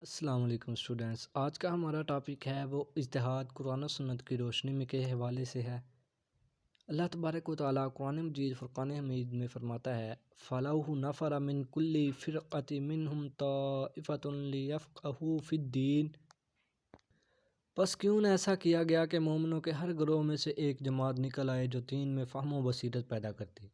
السلام علیکم اسٹوڈنٹس، آج کا ہمارا ٹاپک ہے وہ اجتہاد قرآن و سنت کی روشنی میں کے حوالے سے ہے۔ اللہ تبارک و تعالیٰ قرآن مجید فرقان حمید میں فرماتا ہے فَلَوْهُ نَفَرَ مِن كُلِّ فِرْقَةٍ مِّنْهُمْ طَائِفَةٌ لِيَفْقَهُوا فِي الدِّينِ۔ پس کیوں نہ ایسا کیا گیا کہ مومنوں کے ہر گروہ میں سے ایک جماعت نکل آئے جو دین میں فہم و بصیرت پیدا کرتی۔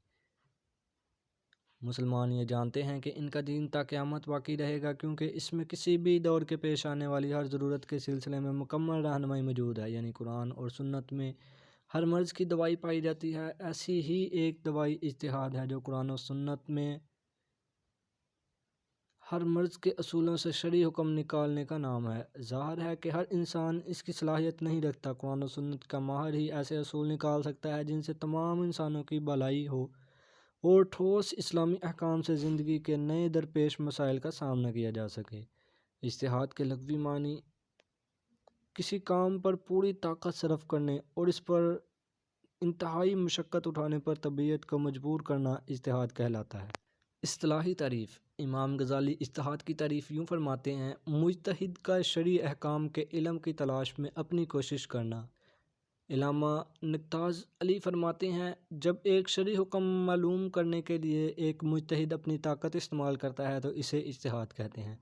مسلمان یہ جانتے ہیں کہ ان کا دین تا قیامت باقی رہے گا، کیونکہ اس میں کسی بھی دور کے پیش آنے والی ہر ضرورت کے سلسلے میں مکمل رہنمائی موجود ہے، یعنی قرآن اور سنت میں ہر مرض کی دوائی پائی جاتی ہے۔ ایسی ہی ایک دوائی اجتہاد ہے جو قرآن و سنت میں ہر مرض کے اصولوں سے شرعی حکم نکالنے کا نام ہے۔ ظاہر ہے کہ ہر انسان اس کی صلاحیت نہیں رکھتا۔ قرآن و سنت کا ماہر ہی ایسے اصول نکال سکتا ہے جن سے تمام انسانوں کی بھلائی ہو اور ٹھوس اسلامی احکام سے زندگی کے نئے درپیش مسائل کا سامنا کیا جا سکے۔ اجتہاد کے لغوی معنی کسی کام پر پوری طاقت صرف کرنے اور اس پر انتہائی مشقت اٹھانے پر طبیعت کو مجبور کرنا اجتہاد کہلاتا ہے۔ اصطلاحی تعریف: امام غزالی اجتہاد کی تعریف یوں فرماتے ہیں: مجتہد کا شرعی احکام کے علم کی تلاش میں اپنی کوشش کرنا۔ علامہ نقطاز علی فرماتے ہیں: جب ایک شرعی حکم معلوم کرنے کے لیے ایک مجتہد اپنی طاقت استعمال کرتا ہے تو اسے اجتہاد کہتے ہیں۔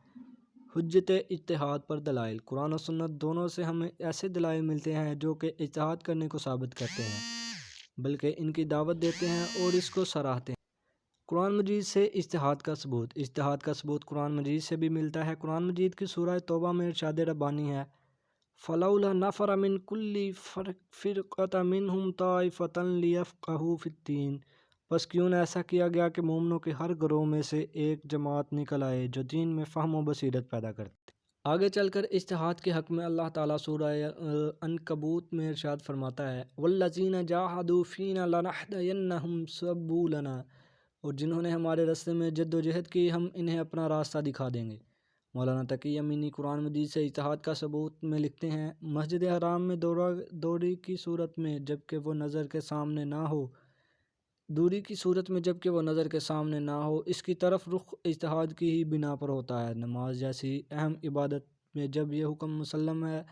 حجت اجتہاد پر دلائل: قرآن و سنت دونوں سے ہمیں ایسے دلائل ملتے ہیں جو کہ اجتہاد کرنے کو ثابت کرتے ہیں، بلکہ ان کی دعوت دیتے ہیں اور اس کو سراہتے ہیں۔ قرآن مجید سے اجتہاد کا ثبوت: اجتہاد کا ثبوت قرآن مجید سے بھی ملتا ہے۔ قرآن مجید کی سورہ توبہ میں ارشاد ربانی ہے فَلَوْلَا نَفَرَ مِن كُلِّ فِرْقَةٍ مِّنْهُمْ طَائِفَةٌ لِيَفْقَهُوا فِي الدِّينِ۔ بس کیوں نہ ایسا کیا گیا کہ مومنوں کے ہر گروہ میں سے ایک جماعت نکل آئے جو دین میں فہم و بصیرت پیدا کرتی۔ آگے چل کر اجتہاد کے حق میں اللہ تعالیٰ سورہ عنکبوت میں ارشاد فرماتا ہے وَالَّذِينَ جَاهَدُوا فِينَا لَنَهْدِيَنَّهُمْ سُبُلَنَا، اور جنہوں نے ہمارے راستے میں جد و جہد کی ہم انہیں اپنا راستہ دکھا دیں گے۔ مولانا تقی امینی قرآن مجید سے اجتہاد کا ثبوت میں لکھتے ہیں: مسجد حرام میں دوری کی صورت میں جبکہ وہ نظر کے سامنے نہ ہو اس کی طرف رخ اجتہاد کی ہی بنا پر ہوتا ہے۔ نماز جیسی اہم عبادت میں جب یہ حکم مسلم ہے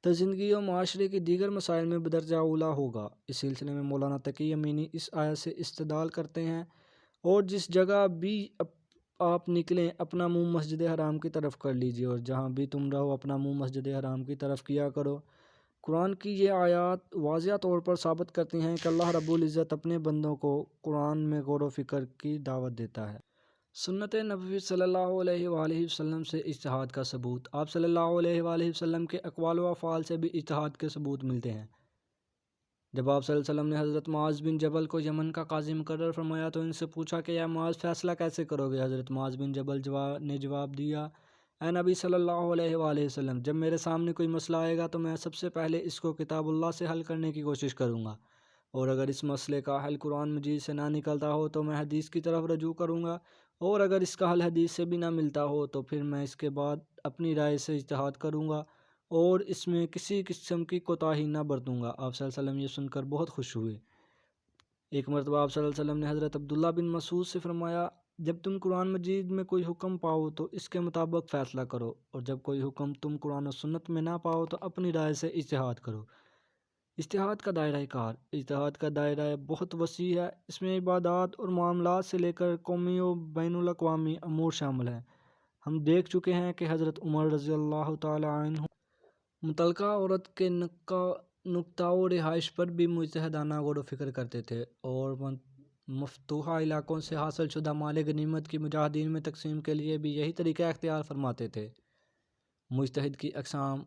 تو زندگی و معاشرے کی دیگر مسائل میں بدرجہ اولیٰ ہوگا۔ اس سلسلے میں مولانا تقی امینی اس آیت سے استدلال کرتے ہیں اور جس جگہ بھی آپ نکلیں اپنا منہ مسجد حرام کی طرف کر لیجیے، اور جہاں بھی تم رہو اپنا منہ مسجد حرام کی طرف کیا کرو۔ قرآن کی یہ آیات واضح طور پر ثابت کرتی ہیں کہ اللہ رب العزت اپنے بندوں کو قرآن میں غور و فکر کی دعوت دیتا ہے۔ سنت نبوی صلی اللہ علیہ وآلہ وسلم سے اجتہاد کا ثبوت: آپ صلی اللہ علیہ وآلہ وسلم کے اقوال و افعال سے بھی اجتہاد کے ثبوت ملتے ہیں۔ جب آپ صلی اللہ علیہ وسلم نے حضرت معاذ بن جبل کو یمن کا قاضی مقرر فرمایا تو ان سے پوچھا کہ یا معاذ فیصلہ کیسے کرو گے؟ حضرت معاذ بن جبل نے جواب دیا: اے نبی صلی اللہ علیہ وآلہ وسلم، جب میرے سامنے کوئی مسئلہ آئے گا تو میں سب سے پہلے اس کو کتاب اللہ سے حل کرنے کی کوشش کروں گا، اور اگر اس مسئلے کا حل قرآن مجید سے نہ نکلتا ہو تو میں حدیث کی طرف رجوع کروں گا، اور اگر اس کا حل حدیث سے بھی نہ ملتا ہو تو پھر میں اس کے بعد اپنی رائے سے اجتہاد کروں گا اور اس میں کسی قسم کی کوتاہی نہ برتوں گا۔ آپ صلی اللہ علیہ وسلم یہ سن کر بہت خوش ہوئے۔ ایک مرتبہ آپ صلی اللہ علیہ وسلم نے حضرت عبداللہ بن مسعود سے فرمایا: جب تم قرآن مجید میں کوئی حکم پاؤ تو اس کے مطابق فیصلہ کرو، اور جب کوئی حکم تم قرآن و سنت میں نہ پاؤ تو اپنی رائے سے اجتہاد کرو۔ اجتہاد کا دائرہ کار: اجتہاد کا دائرہ بہت وسیع ہے۔ اس میں عبادات اور معاملات سے لے کر قومی و بین الاقوامی امور شامل ہیں۔ ہم دیکھ چکے ہیں کہ حضرت عمر رضی اللہ تعالی عنہ مطلقہ عورت کے نکاح و رہائش پر بھی مجتہدانہ غور و فکر کرتے تھے، اور مفتوحہ علاقوں سے حاصل شدہ مال غنیمت کی مجاہدین میں تقسیم کے لیے بھی یہی طریقہ اختیار فرماتے تھے۔ مجتہد کی اقسام: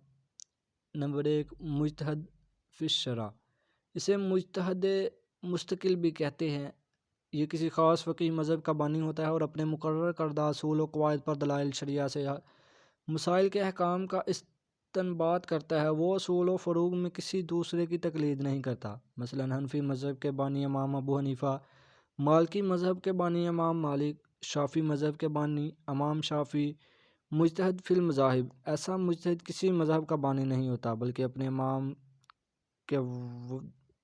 نمبر 1، مجتہد فی الشرع، اسے مجتہد مستقل بھی کہتے ہیں۔ یہ کسی خاص فقہی مذہب کا بانی ہوتا ہے اور اپنے مقرر کردہ اصول و قواعد پر دلائل شرعیہ سے مسائل کے احکام کا استنباط کرتا ہے۔ وہ اصول و فروع میں کسی دوسرے کی تقلید نہیں کرتا۔ مثلاً حنفی مذہب کے بانی امام ابو حنیفہ، مالکی مذہب کے بانی امام مالک، شافعی مذہب کے بانی امام شافعی، مجتہد فی المذاہب، ایسا مجتہد کسی مذہب کا بانی نہیں ہوتا بلکہ اپنے امام کے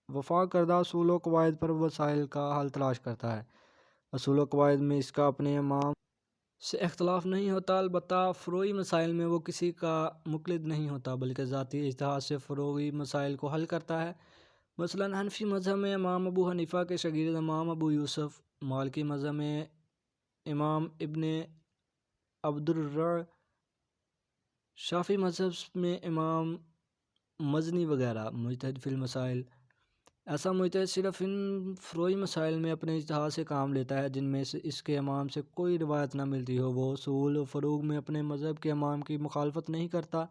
وفا کردہ اصول و قواعد پر مسائل کا حل تلاش کرتا ہے۔ اصول و قواعد میں اس کا اپنے امام سے اختلاف نہیں ہوتا، البتہ فروعی مسائل میں وہ کسی کا مقلد نہیں ہوتا بلکہ ذاتی اجتہاد سے فروعی مسائل کو حل کرتا ہے۔ مثلاً حنفی مذہب میں امام ابو حنیفہ کے شاگرد امام ابو یوسف، مالکی مذہب میں امام ابن عبدالرع، شافعی مذہب میں امام مزنی وغیرہ مجتہد فی المسائل۔ ایسا مجتہد صرف ان فروعی مسائل میں اپنے اجتہاد سے کام لیتا ہے جن میں سے اس کے امام سے کوئی روایت نہ ملتی ہو۔ وہ اصول و فروع میں اپنے مذہب کے امام کی مخالفت نہیں کرتا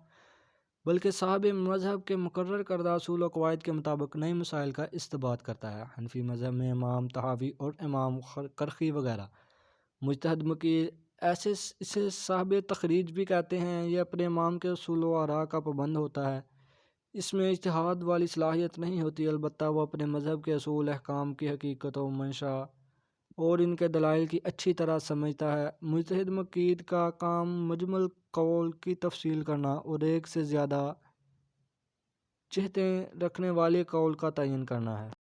بلکہ صاحب مذہب کے مقرر کردہ اصول و قواعد کے مطابق نئے مسائل کا استنباط کرتا ہے۔ حنفی مذہب میں امام طحاوی اور امام کرخی وغیرہ مجتہد مقید، ایسے اسے صاحب تخریج بھی کہتے ہیں، یہ اپنے امام کے اصول و آراء کا پابند ہوتا ہے، اس میں اجتہاد والی صلاحیت نہیں ہوتی، البتہ وہ اپنے مذہب کے اصول احکام کی حقیقت و منشا اور ان کے دلائل کی اچھی طرح سمجھتا ہے۔ مجتہد مقید کا کام مجمل قول کی تفصیل کرنا اور ایک سے زیادہ جہتیں رکھنے والے قول کا تعین کرنا ہے۔